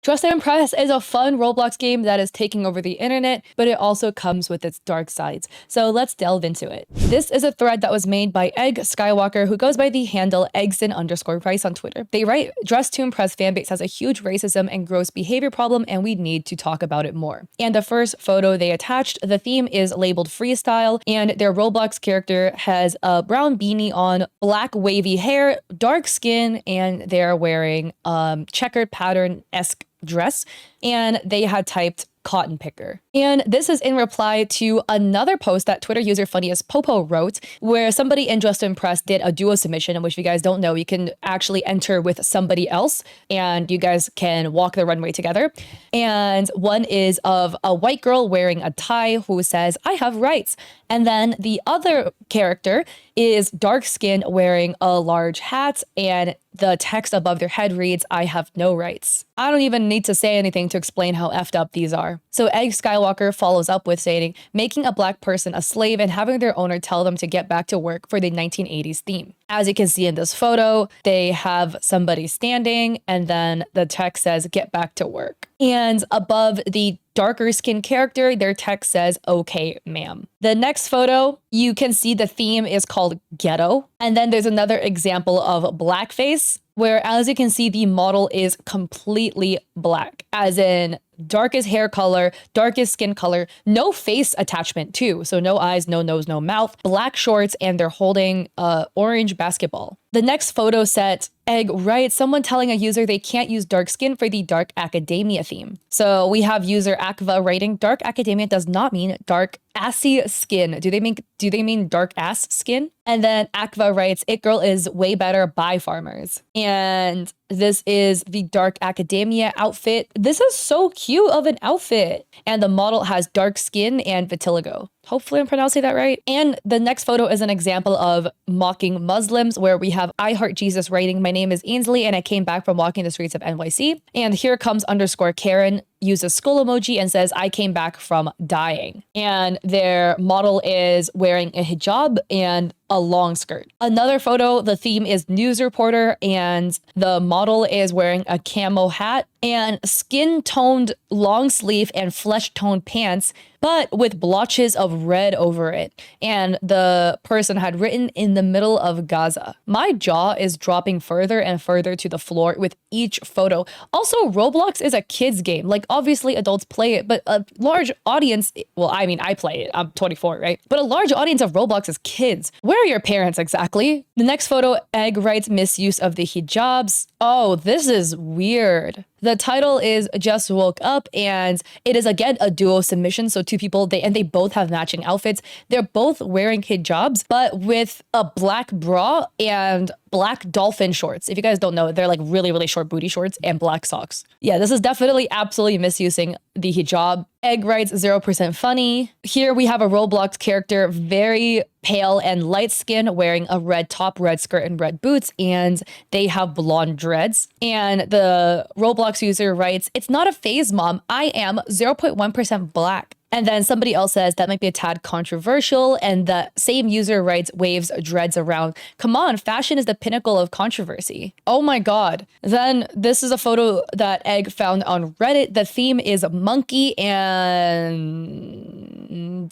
Trust and Impress is a fun Roblox game that is taking over the internet, but it also comes with its dark sides. So let's delve into it. This is a thread that was made by Egg Skywalker, who goes by the handle Eggson_Price on Twitter. They write, Dress to Impress fanbase has a huge racism and gross behavior problem, and we need to talk about it more. And the first photo they attached, the theme is labeled Freestyle, and their Roblox character has a brown beanie on, black wavy hair, dark skin, and they're wearing checkered pattern-esque dress, and they had typed cotton picker. And this is in reply to another post that Twitter user Funniest Popo wrote, where somebody in Dress to Impress did a duo submission, in which, if you guys don't know, you can actually enter with somebody else and you guys can walk the runway together. And one is of a white girl wearing a tie who says, I have rights. And then the other character is dark skinned wearing a large hat, and the text above their head reads, I have no rights. I don't even need to say anything to explain how effed up these are. So Egg Skywalker follows up with saying, making a black person a slave and having their owner tell them to get back to work for the 1980s theme. As you can see in this photo, they have somebody standing and then the text says, get back to work. And above the darker skinned character, their text says, okay, ma'am. The next photo, you can see the theme is called Ghetto. And then there's another example of blackface, where, as you can see, the model is completely black, as in darkest hair color, darkest skin color, no face attachment too. So no eyes, no nose, no mouth, black shorts, and they're holding a orange basketball. The next photo set, Egg writes, someone telling a user they can't use dark skin for the dark academia theme. So we have user Akva writing, dark academia does not mean dark assy skin. Do they mean dark ass skin? And then Akva writes, it girl is way better by farmers. And this is the dark academia outfit. This is so cute of an outfit. And the model has dark skin and vitiligo. Hopefully I'm pronouncing that right. And the next photo is an example of mocking Muslims, where we have I Heart Jesus writing, my name is Ainsley and I came back from walking the streets of NYC. And here comes _Karen, uses skull emoji and says, I came back from dying. And their model is wearing a hijab and a long skirt. Another photo, the theme is news reporter and the model is wearing a camo hat and skin-toned long sleeve and flesh-toned pants, but with blotches of red over it. And the person had written, in the middle of Gaza. My jaw is dropping further and further to the floor with each photo. Also, Roblox is a kid's game. Like, obviously adults play it, but a large audience, well, I mean, I play it. I'm 24, right? But a large audience of Roblox is kids. Where are your parents exactly? The next photo, Egg writes, misuse of the hijabs. Oh, this is weird. The title is Just Woke Up, and it is again a duo submission. So two people, they both have matching outfits. They're both wearing hijabs, but with a black bra and black dolphin shorts. If you guys don't know, they're like really, really short booty shorts and black socks. Yeah, this is definitely absolutely misusing the hijab. Egg writes 0% funny. Here we have a Roblox character, very pale and light skin, wearing a red top, red skirt, and red boots, and they have blonde dreads. And the Roblox user writes, it's not a phase, mom. I am 0.1% black. And then somebody else says that might be a tad controversial. And the same user writes, waves dreads around. Come on, fashion is the pinnacle of controversy. Oh my God. Then this is a photo that Egg found on Reddit. The theme is monkey and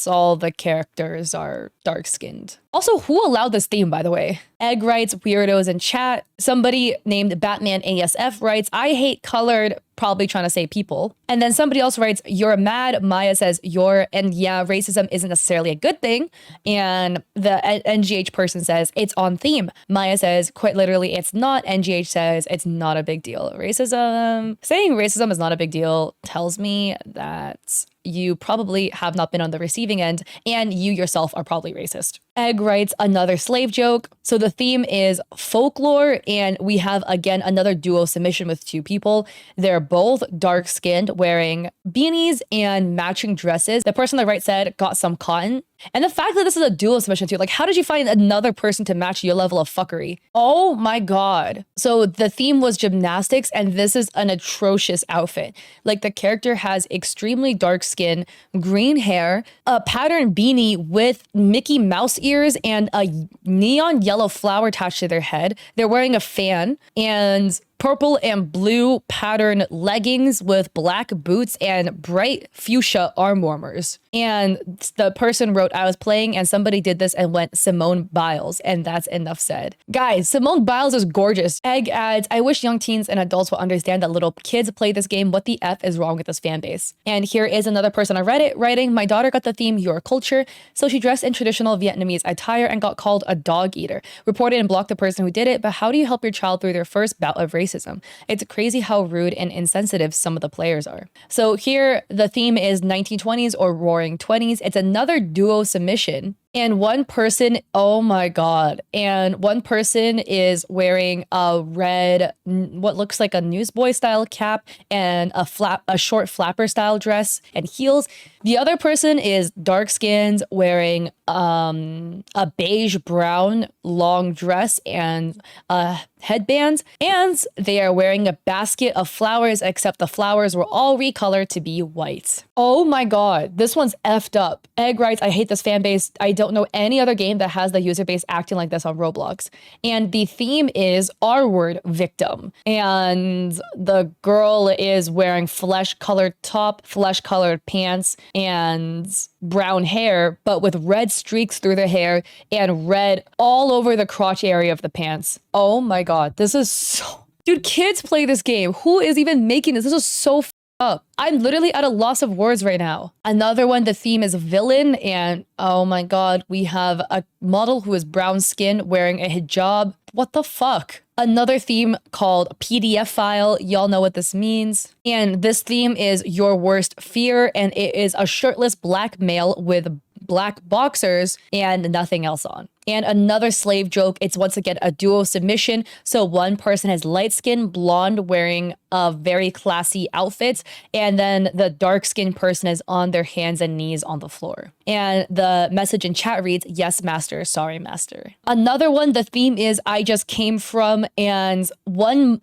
all the characters are dark skinned. Also, who allowed this theme, by the way? Egg writes, weirdos in chat. Somebody named Batman ASF writes, I hate colored, probably trying to say people. And then somebody else writes, you're mad. Maya says, and yeah, racism isn't necessarily a good thing. And the NGH person says, it's on theme. Maya says, quite literally, it's not. NGH says, it's not a big deal. Saying racism is not a big deal tells me that you probably have not been on the receiving end and you yourself are probably racist. Egg writes, another slave joke. So the theme is folklore, and we have again another duo submission with two people. They're both dark skinned, wearing beanies and matching dresses. The person on the right said, got some cotton. And the fact that this is a duo submission too, like, how did you find another person to match your level of fuckery? Oh my God. So the theme was gymnastics, and this is an atrocious outfit. Like, the character has extremely dark skin, green hair, a patterned beanie with Mickey Mouse ears, and a neon yellow flower attached to their head. They're wearing a fan, and purple and blue pattern leggings with black boots and bright fuchsia arm warmers. And the person wrote, I was playing and somebody did this and went Simone Biles. And that's enough said. Guys, Simone Biles is gorgeous. Egg adds, I wish young teens and adults will understand that little kids play this game. What the F is wrong with this fan base? And here is another person on Reddit writing, my daughter got the theme your culture. So she dressed in traditional Vietnamese attire and got called a dog eater. Reported and blocked the person who did it. But how do you help your child through their first bout of racism? It's crazy how rude and insensitive some of the players are. So here the theme is 1920s or roaring 20s. It's another duo submission. And one person, oh my God. And one person is wearing a red, what looks like a newsboy style cap and a short flapper style dress and heels. The other person is dark skinned, wearing a beige brown long dress and headbands. And they are wearing a basket of flowers, except the flowers were all recolored to be white. Oh my God, this one's effed up. Egg writes, I hate this fan base. I don't know any other game that has the user base acting like this on Roblox. And the theme is R-word victim. And the girl is wearing flesh-colored top, flesh-colored pants, and brown hair, but with red streaks through the hair and red all over the crotch area of the pants. Oh my God, this is so... Dude, kids play this game. Who is even making this? This is so up. I'm literally at a loss of words right now. Another one, the theme is villain, and oh my God, we have a model who is brown skin wearing a hijab. What the fuck? Another theme called PDF file. Y'all know what this means. And this theme is your worst fear, and it is a shirtless black male with black boxers and nothing else on. And another slave joke, it's once again a duo submission. So one person has light skin, blonde, wearing a very classy outfit, and then the dark skinned person is on their hands and knees on the floor. And the message in chat reads, yes, master, sorry, master. Another one, the theme is I just came from, and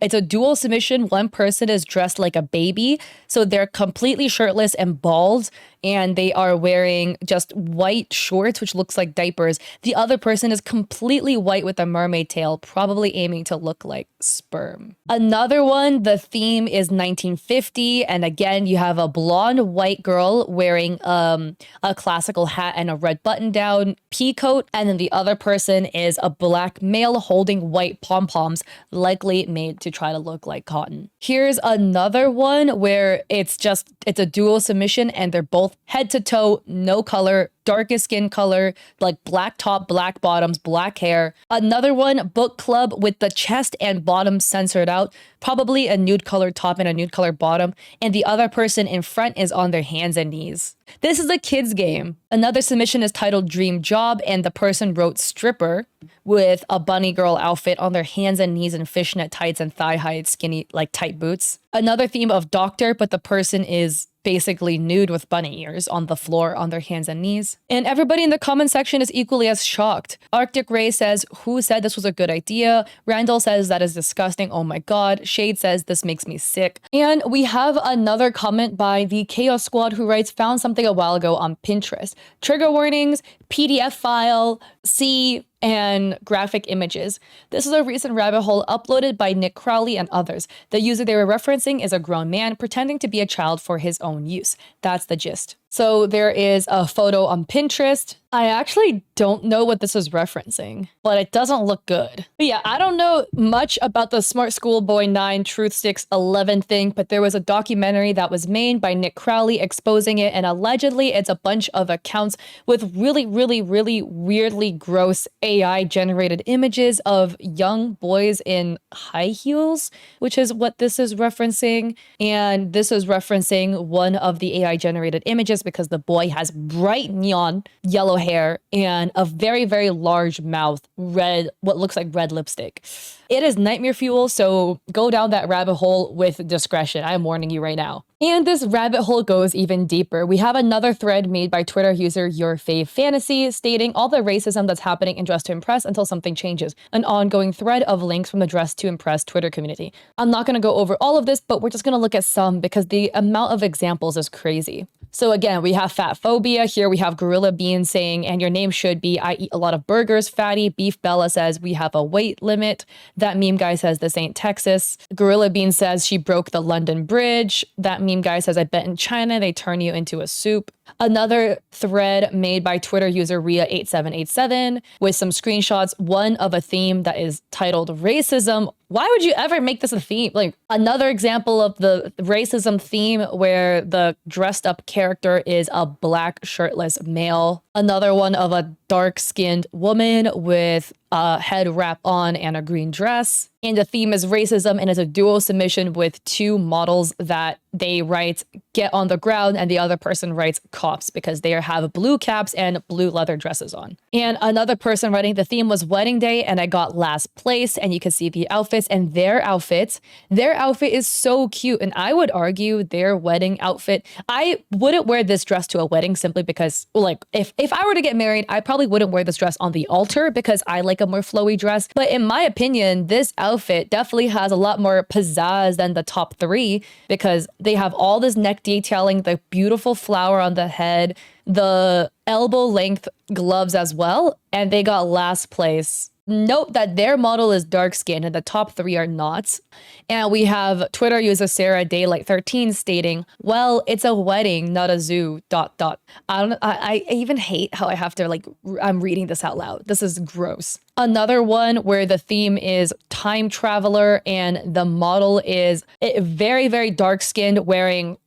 it's a dual submission. One person is dressed like a baby. So they're completely shirtless and bald, and they are wearing just white shorts, which looks like diapers. The other person is completely white with a mermaid tail, probably aiming to look like sperm. Another one, the theme is 1950. And again, you have a blonde white girl wearing a classical hat and a red button down pea coat. And then the other person is a black male holding white pom-poms, likely made to try to look like cotton. Here's another one where it's a dual submission and they're both head to toe, no color, darkest skin color, like black top, black bottoms, black hair. Another one, book club with the chest and bottom censored out, probably a nude colored top and a nude colored bottom. And the other person in front is on their hands and knees. This is a kid's game. Another submission is titled Dream Job, and the person wrote stripper with a bunny girl outfit on their hands and knees in fishnet tights and thigh-high skinny, like tight boots. Another theme of doctor, but the person is basically nude with bunny ears on the floor on their hands and knees. And everybody in the comment section is equally as shocked. Arctic Ray says, who said this was a good idea? Randall says that is disgusting. Oh my God. Shade says this makes me sick. And we have another comment by the Chaos Squad who writes, found something a while ago on Pinterest. Trigger warnings, PDF file, C, and graphic images. This is a recent rabbit hole uploaded by Nick Crowley and others. The user they were referencing is a grown man pretending to be a child for his own use. That's the gist. So there is a photo on Pinterest. I actually don't know what this is referencing, but it doesn't look good. But yeah, I don't know much about the Smart School Boy 9 Truth Sticks 11 thing, but there was a documentary that was made by Nick Crowley exposing it, and allegedly it's a bunch of accounts with really, really, really weirdly gross AI generated images of young boys in high heels, which is what this is referencing. And this is referencing one of the AI generated images because the boy has bright neon yellow hair and a very, very large mouth, what looks like red lipstick. It is nightmare fuel, so go down that rabbit hole with discretion. I'm warning you right now. And this rabbit hole goes even deeper. We have another thread made by Twitter user Your Fave Fantasy stating all the racism that's happening in Dress to Impress until something changes. An ongoing thread of links from the Dress to Impress Twitter community. I'm not going to go over all of this, but we're just going to look at some because the amount of examples is crazy. So again, we have fat phobia. Here we have Gorilla Bean saying, and your name should be, I eat a lot of burgers, fatty. Beef Bella says, we have a weight limit. That meme guy says, this ain't Texas. Gorilla Bean says, she broke the London Bridge. That meme guy says, I bet in China they turn you into a soup. Another thread made by Twitter user Ria8787 with some screenshots, one of a theme that is titled racism. Why would you ever make this a theme? Like another example of the racism theme where the dressed up character is a black shirtless male. Another one of a dark skinned woman with a head wrap on and a green dress. And the theme is racism, and it's a dual submission with two models that they write get on the ground and the other person writes cops because they have blue caps and blue leather dresses on. And another person writing the theme was wedding day and I got last place, and you can see the outfits and their outfit is so cute. And I would argue their wedding outfit, I wouldn't wear this dress to a wedding simply because like if I were to get married, I probably wouldn't wear this dress on the altar because I like a more flowy dress. But in my opinion, this outfit definitely has a lot more pizzazz than the top three because they have all this neck detailing, the beautiful flower on the head, the elbow length gloves as well, and they got last place. Note that their model is dark skinned and the top three are not. And we have Twitter user Sarah Daylight 13 stating, well, it's a wedding, not a zoo, ... I even hate how I have to I'm reading this out loud. This is gross. Another one where the theme is time traveler and the model is very, very dark skinned, wearing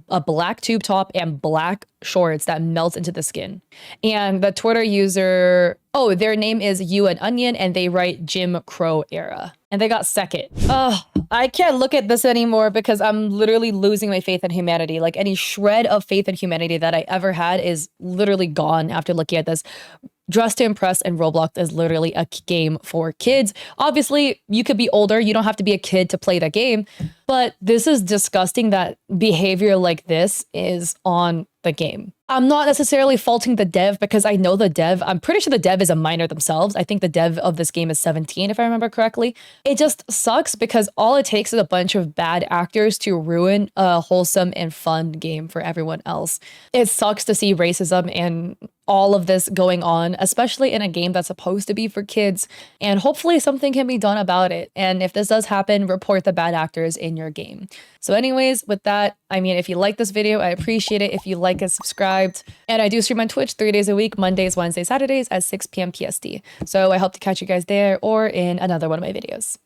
a black tube top and black shorts that melt into the skin. And the Twitter user, their name is You and Onion, and they write Jim Crow era. And they got second. I can't look at this anymore because I'm literally losing my faith in humanity. Like any shred of faith in humanity that I ever had is literally gone after looking at this. Dress to Impress and Roblox is literally a game for kids. Obviously, you could be older. You don't have to be a kid to play the game. But this is disgusting that behavior like this is on the game. I'm not necessarily faulting the dev because I know the dev. I'm pretty sure the dev is a minor themselves. I think the dev of this game is 17, if I remember correctly. It just sucks because all it takes is a bunch of bad actors to ruin a wholesome and fun game for everyone else. It sucks to see racism and all of this going on, especially in a game that's supposed to be for kids. And hopefully something can be done about it. And if this does happen, report the bad actors in your game. So anyways, with that, I mean, if you like this video, I appreciate it. If you like it, subscribed. And I do stream on Twitch 3 days a week, Mondays, Wednesdays, Saturdays at 6 p.m. PST. So I hope to catch you guys there or in another one of my videos.